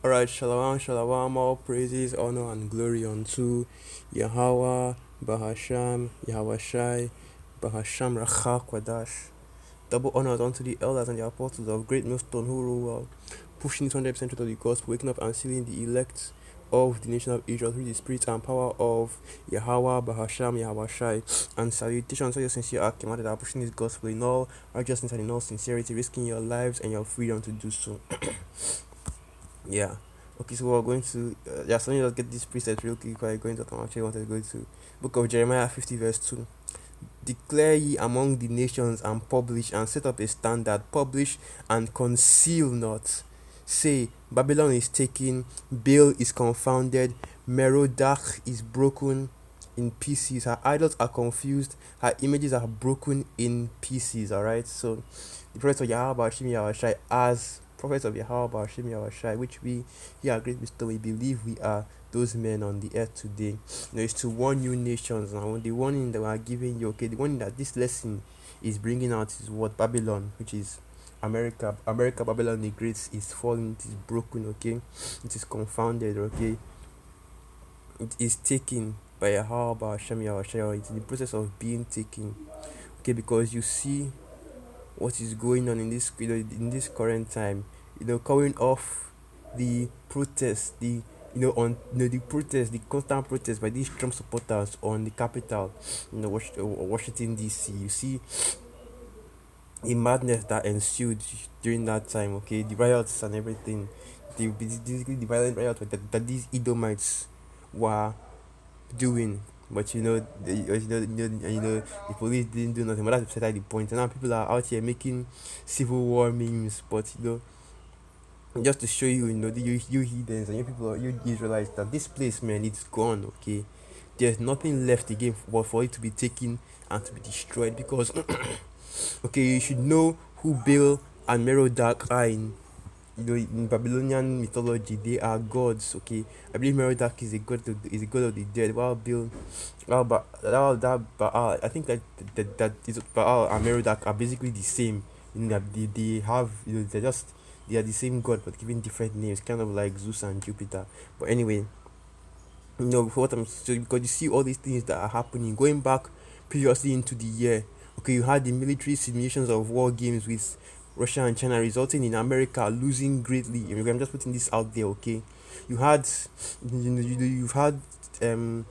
Alright, Shalom, Shalom, all praises, honor, and glory unto Yahweh, Bahasham, Yahweh Bahasham, Rachak, Kwadash. Double honors unto the elders and the apostles of great millstone who rule well, pushing it 100% to the gospel, waking up and sealing the elect of the nation of Israel through the spirit and power of Yahweh, Bahasham, Yahweh and salutations to your sincere Akim that are pushing this gospel in all righteousness and in all sincerity, risking your lives and your freedom to do so. Yeah. Okay, so we're going to yeah. So let me just get this preset real quick. Before I go into what I actually wanted to go to Book of Jeremiah 50 verse 2. Declare ye among the nations and publish and set up a standard. Publish and conceal not. Say Babylon is taken, Baal is confounded, Merodach is broken in pieces. Her idols are confused. Her images are broken in pieces. All right. So the prophets of Yahweh Hashem Yahushai as prophets of Yahweh Hashem Yahushai, which we here at Great Wisdom we believe we are those men on the earth today. It's to warn you nations now. The warning that we are giving you, okay, the warning that this lesson is bringing out is what Babylon, which is America, Babylon the Great is falling, it is broken, okay, it is confounded, okay, it is taken by Yahweh Hashem Yahushai. It's in the process of being taken, okay, because you see what is going on in this in this current time, coming off the protest, the protest, the constant protest by these Trump supporters on the capital, Washington DC. You see the madness that ensued during that time, okay, the riots and everything, basically the violent riots that these Edomites were doing. But the police didn't do nothing. But that's beside the point. And now people are out here making civil war memes. But just to show you, you heathens and you people, you Israelites, that this place, man, it's gone. Okay, there's nothing left again for it to be taken and to be destroyed. Because okay, you should know who Baal and Merodach are in Babylonian mythology. They are gods. Okay, I believe Merodach is a god of the dead, while Baal, Baal, I think that is Baal and Merodach are basically the same. That they have, they are the same god but given different names, kind of like Zeus and Jupiter. But anyway, for what I'm so because you see all these things that are happening going back previously into the year. Okay, you had the military simulations of war games with Russia and China, resulting in America losing greatly. I'm just putting this out there. Okay, you had you've had um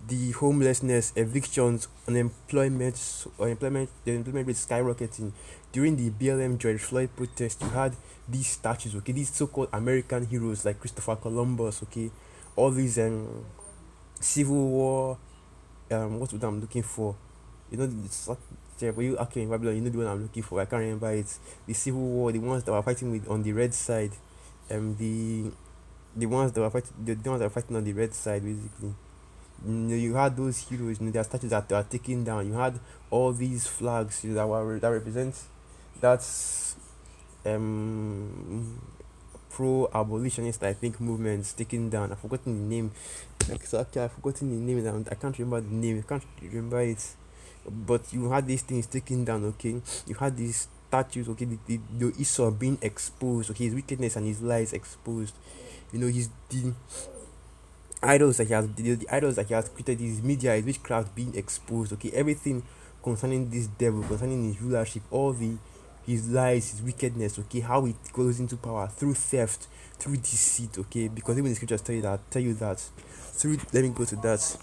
the homelessness, evictions, the employment rate skyrocketing during the BLM George Floyd protest. You had these statues, okay, these so-called American heroes like Christopher Columbus, okay, all these Civil War, what's what I'm looking for? It's like, yeah, but you okay in Babylon, the one I'm looking for. I can't remember it. The Civil War, the ones that were fighting with on the red side, the ones that were fighting, the ones that were fighting on the red side, basically. You had those heroes, their statues that were taken down. You had all these flags, that represent that's um pro-abolitionist, I think, movements taken down. I've forgotten the name. Exactly, I've forgotten the name. And I can't remember the name. I can't remember it. But you had these things taken down. Okay, you had these statues. Okay, the Esau being exposed. Okay, his wickedness and his lies exposed. He's the the idols that he has created, his media, his witchcraft being exposed. Okay, everything concerning this devil, concerning his rulership, all the his lies, his wickedness. Okay, how it goes into power through theft, through deceit. Okay, because even the scriptures tell you that through. Let me go to that.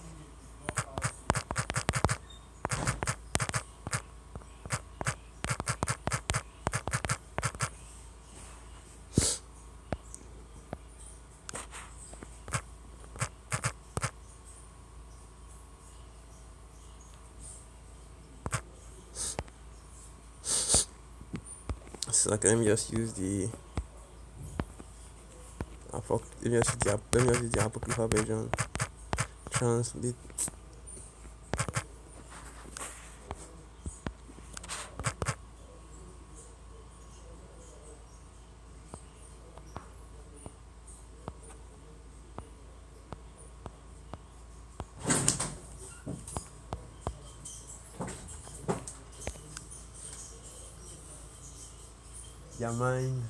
So okay, let me just use the let me just use the apocryphal version. Translate. Yeah, mine.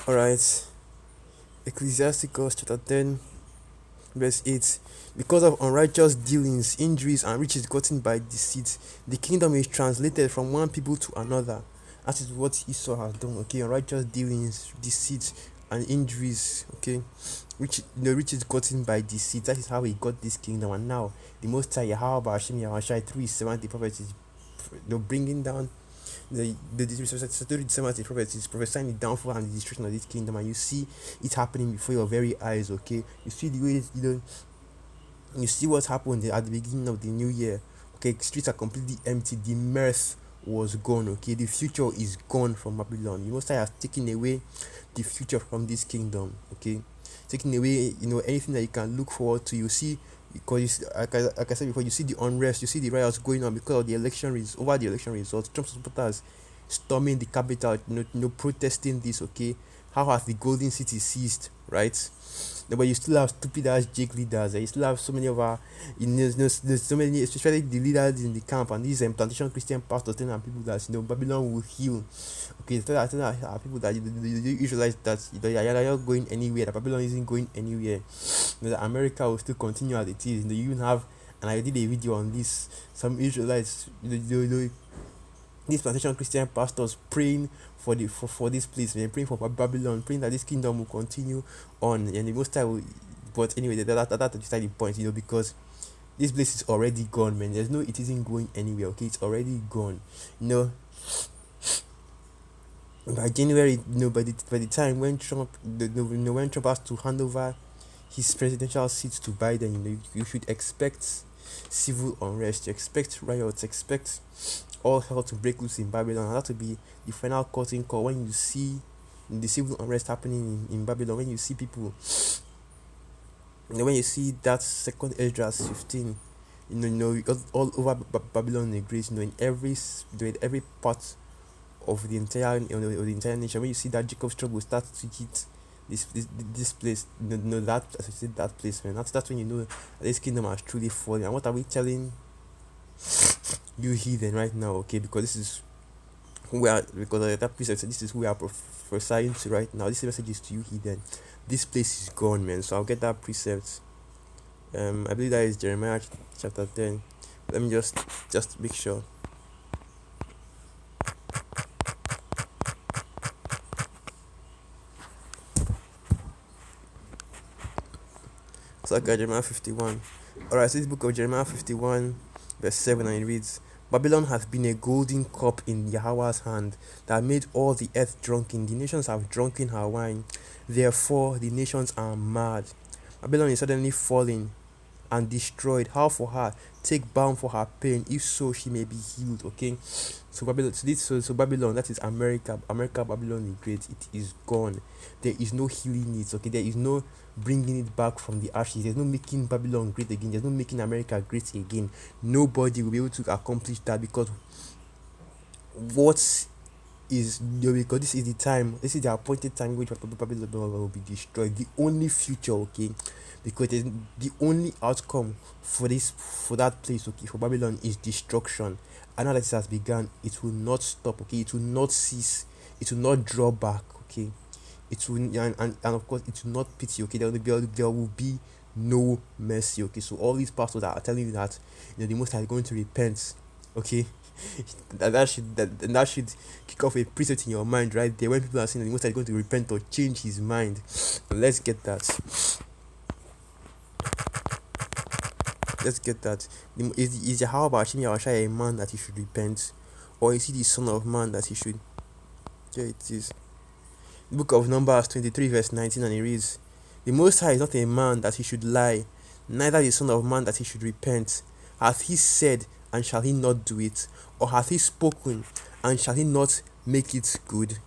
Alright, Ecclesiasticus chapter 10, verse 8. Because of unrighteous dealings, injuries, and riches gotten by deceit, the kingdom is translated from one people to another. That is what Esau has done, okay? Unrighteous dealings, deceit, and injuries, okay? Which the riches gotten by deceit. That is how he got this kingdom. And now, the Most High, Yahweh, Hashem, Yahushai, through his 70 prophets, is bringing down the prophet is prophesying the downfall and the destruction of this kingdom, and you see it happening before your very eyes. Okay, you see the way you see what happened at the beginning of the new year. Okay, streets are completely empty. The mirth was gone. Okay, the future is gone from Babylon. The Most High has taken away the future from this kingdom. Okay, taking away anything that you can look forward to. You see, because like I said before, you see the unrest, you see the riots going on because of the over the election results. Trump supporters storming the capital, protesting this. Okay, how has the golden city seized, right? No, but you still have stupid ass Jake leaders. You still have so many of our, there's so many, especially the leaders in the camp and these plantation Christian pastors telling people that Babylon will heal. Okay, so I tell people that you visualize that you're not going anywhere. That Babylon isn't going anywhere. That America will still continue as it is. You even have, and I did a video on this. Some Israelites, these plantation Christian pastors praying for this place, man, praying for Babylon, praying that this kingdom will continue on, and the most time will. But anyway, that's beside the point, because this place is already gone, man. It isn't going anywhere. Okay, it's already gone. By January, by the time when when Trump has to hand over his presidential seat to Biden, you should expect civil unrest, you expect riots, expect all hell to break loose in Babylon. And that will be the final curtain call when you see the civil unrest happening in Babylon. When you see people, when you see that second Esdras 15, all over Babylon the Great, in every part of the entire nation. When you see that Jacob struggle start to hit this place, that place, man. That's when you know that this kingdom has truly fallen. And what are we telling you heathen right now? Okay, because this is that precept said this is who we are prophesying to right now. This message is to you heathen. This place is gone, man. So I'll get that precept. I believe that is Jeremiah chapter 10. Let me just make sure. So I got Jeremiah 51. Alright, so this book of Jeremiah 51, verse 7, and it reads, Babylon hath been a golden cup in Yahweh's hand, that made all the earth drunken. The nations have drunken her wine. Therefore the nations are mad. Babylon is suddenly falling and destroyed. How for her? Take balm for her pain, if so she may be healed. Okay, so Babylon, so Babylon, that is America, Babylon the Great, it is gone. There is no healing it. Okay, there is no bringing it back from the ashes. There's no making Babylon great again. There's no making America great again. Nobody will be able to accomplish that, because because this is the time, this is the appointed time which Babylon will be destroyed. The only future, okay, because the only outcome for that place, okay, for Babylon, is destruction. And now that it has begun, it will not stop. Okay, it will not cease. It will not draw back. Okay, it will, and of course it will not pity. Okay, there will be no mercy. Okay, so all these pastors that are telling you that the Most High is going to repent, okay, that should kick off a precept in your mind right there when people are saying that the Most High is going to repent or change his mind. Let's get that. Is Yahweh Hashem Yahushai a man that he should repent, or is he the son of man that he should? Here it is. Book of Numbers 23 verse 19, and it reads, The Most High is not a man that he should lie, neither the son of man that he should repent. Hath he said, and shall he not do it? Or hath he spoken, and shall he not make it good?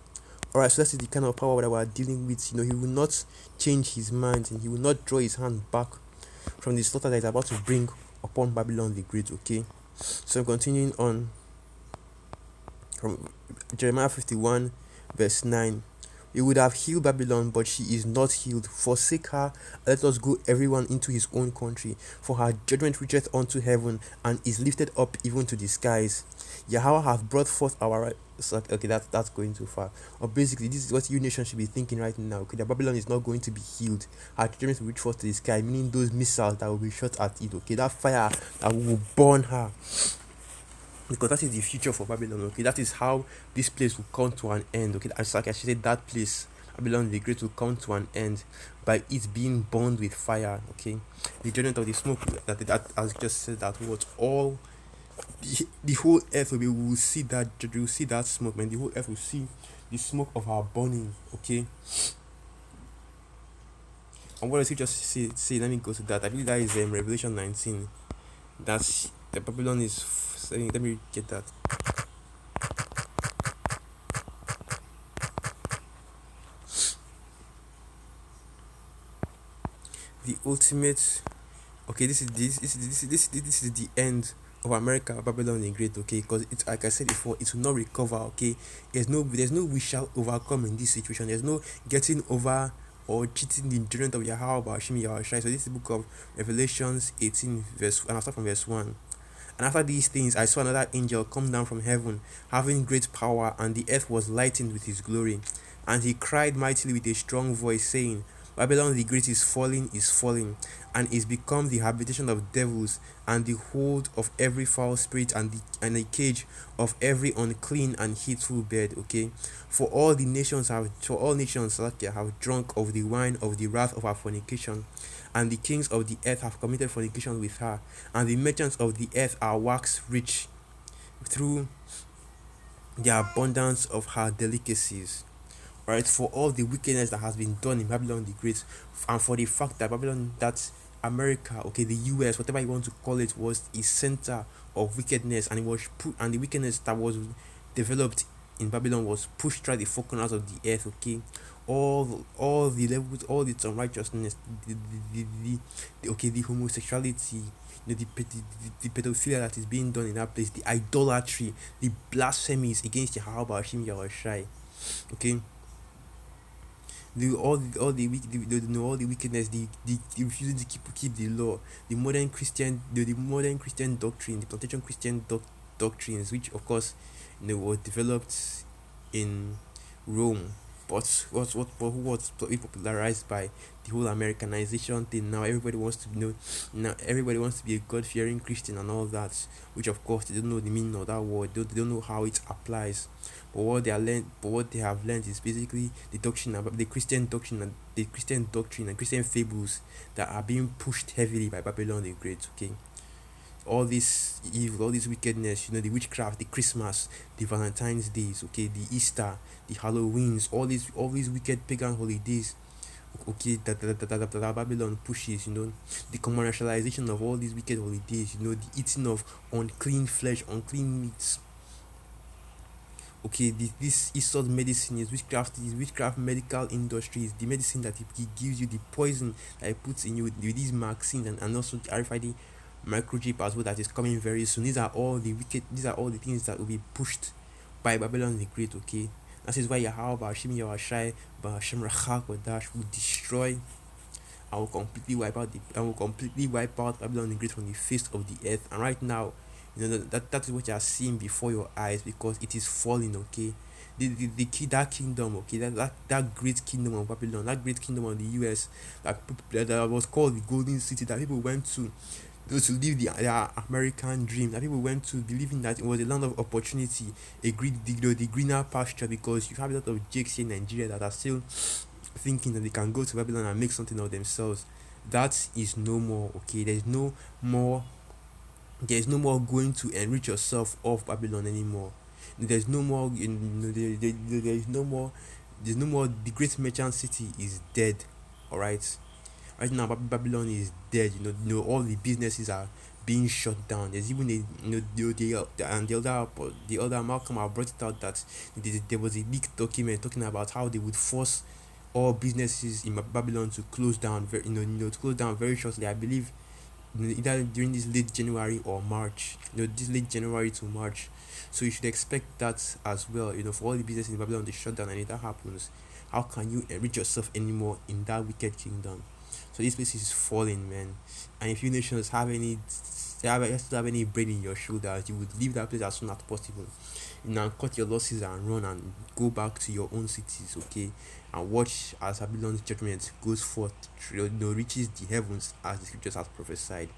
Alright, so that's the kind of power that we're dealing with. He will not change his mind, and he will not draw his hand back from the slaughter that is about to bring upon Babylon the Great. Okay, so continuing on from Jeremiah 51 verse 9, He would have healed Babylon, but she is not healed. Forsake her, let us go everyone into his own country. For her judgment reacheth unto heaven, and is lifted up even to the skies. Yahweh hath brought forth our right. Okay, that's going too far. Or basically, this is what you nation should be thinking right now. Okay, that Babylon is not going to be healed. Her judgment will reach forth to the sky, meaning those missiles that will be shot at it. Okay, that fire that will burn her, because that is the future for Babylon. Okay, that is how this place will come to an end. Okay, as like I said, that place, Babylon the Great, will come to an end by it being burned with fire. Okay, the judgment of the smoke that as just said, that was all the whole earth will see that, we will see that smoke, man. The whole earth will see the smoke of our burning. Okay, and what else you just say? Let me go to that. I believe that is Revelation 19. That's the Babylon is. Let me get that. The ultimate. Okay, this is the end of America, Babylon the Great. Okay, because it's like I said before, it will not recover. Okay, there's no we shall overcome in this situation. There's no getting over or cheating the judgment of Yahweh Bashim Yahushai. So this is the book of Revelations 18 verse, and I'll start from verse 1. And after these things, I saw another angel come down from heaven, having great power, and the earth was lightened with his glory. And he cried mightily with a strong voice, saying, Babylon the Great is falling, and is become the habitation of devils, and the hold of every foul spirit, and the cage of every unclean and hateful bird. Okay, for all nations like have drunk of the wine of the wrath of her fornication, and the kings of the earth have committed fornication with her, and the merchants of the earth are waxed rich through the abundance of her delicacies. Right, for all the wickedness that has been done in Babylon the Great, and for the fact that Babylon, that America, okay, the US, whatever you want to call it, was a center of wickedness, and it was and the wickedness that was developed in Babylon was pushed through the four corners of the earth. Okay, all the levels, all the unrighteousness, the homosexuality, the pedophilia that is being done in that place, the idolatry, the blasphemies against Yahweh Bashim Yahushai. Okay, all the wickedness, the refusing to keep the law, the modern Christian doctrine, the plantation Christian doctrines, which of course were developed in Rome, but who was popularized by the whole Americanization thing. Now everybody wants to now everybody wants to be a God-fearing Christian and all that, which of course they don't know the meaning of that word. They don't know how it applies. But what they have learned is basically the doctrine about the Christian doctrine and Christian fables that are being pushed heavily by Babylon the Great. Okay, all this evil, all this wickedness, the witchcraft, the Christmas, the Valentine's days, okay, the Easter, the Halloweens, all these wicked pagan holidays, okay, that Babylon pushes, the commercialization of all these wicked holidays, the eating of unclean flesh, unclean meats. Okay, this Esau's medicine is witchcraft medical industries, the medicine that it gives you, the poison that it puts in you with these vaccines, and also the RFID microchip as well that is coming very soon. These are all the things that will be pushed by Babylon the Great. Okay, that is why Yahweh Bashim Yahweh Bashim Rachak Wadash will destroy. I will completely wipe out Babylon the Great from the face of the earth. And right now, that is what you are seeing before your eyes, because it is falling. Okay, that kingdom, okay, that great kingdom of Babylon, that great kingdom of the US, that was called the Golden City, that people went to live their American dream, that people went to believing that it was a land of opportunity, the greener pasture, because you have a lot of jakes here in Nigeria that are still thinking that they can go to Babylon and make something of themselves. That is no more. Okay, there's no more going to enrich yourself off Babylon anymore. There's no more there's no more. The great merchant city is dead. All right, right now Babylon is dead. All the businesses are being shut down. There's even the other Malcolm have brought it out that there was a big document talking about how they would force all businesses in Babylon to close down to close down very shortly. I believe either during this late January or March. This late January to March. So you should expect that as well. For all the businesses in Babylon to shut down, and if that happens, How can you enrich yourself anymore in that wicked kingdom? So this place is falling, man. And if you nations have any brain in your shoulders, you would leave that place as soon as possible. You know, and cut your losses and run and go back to your own cities, okay? And watch as Babylon's judgment goes forth, reaches the heavens as the scriptures has prophesied.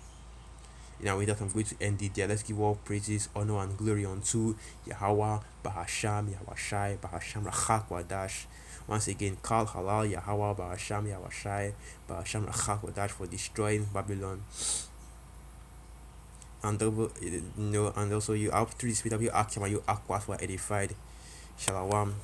With that, I'm going to end it there. Let's give all praises, honor, and glory unto Yahweh, Bahasham, Yahwashai, Bahasham, Rachak, Wadash. Once again, Kal Halal, Yahweh, Bahasham, Yahwashai, Bahasham, Rachak, Wadash for destroying Babylon. And and also you have through the spirit of you Akim and you Aquas were edified. Shalom.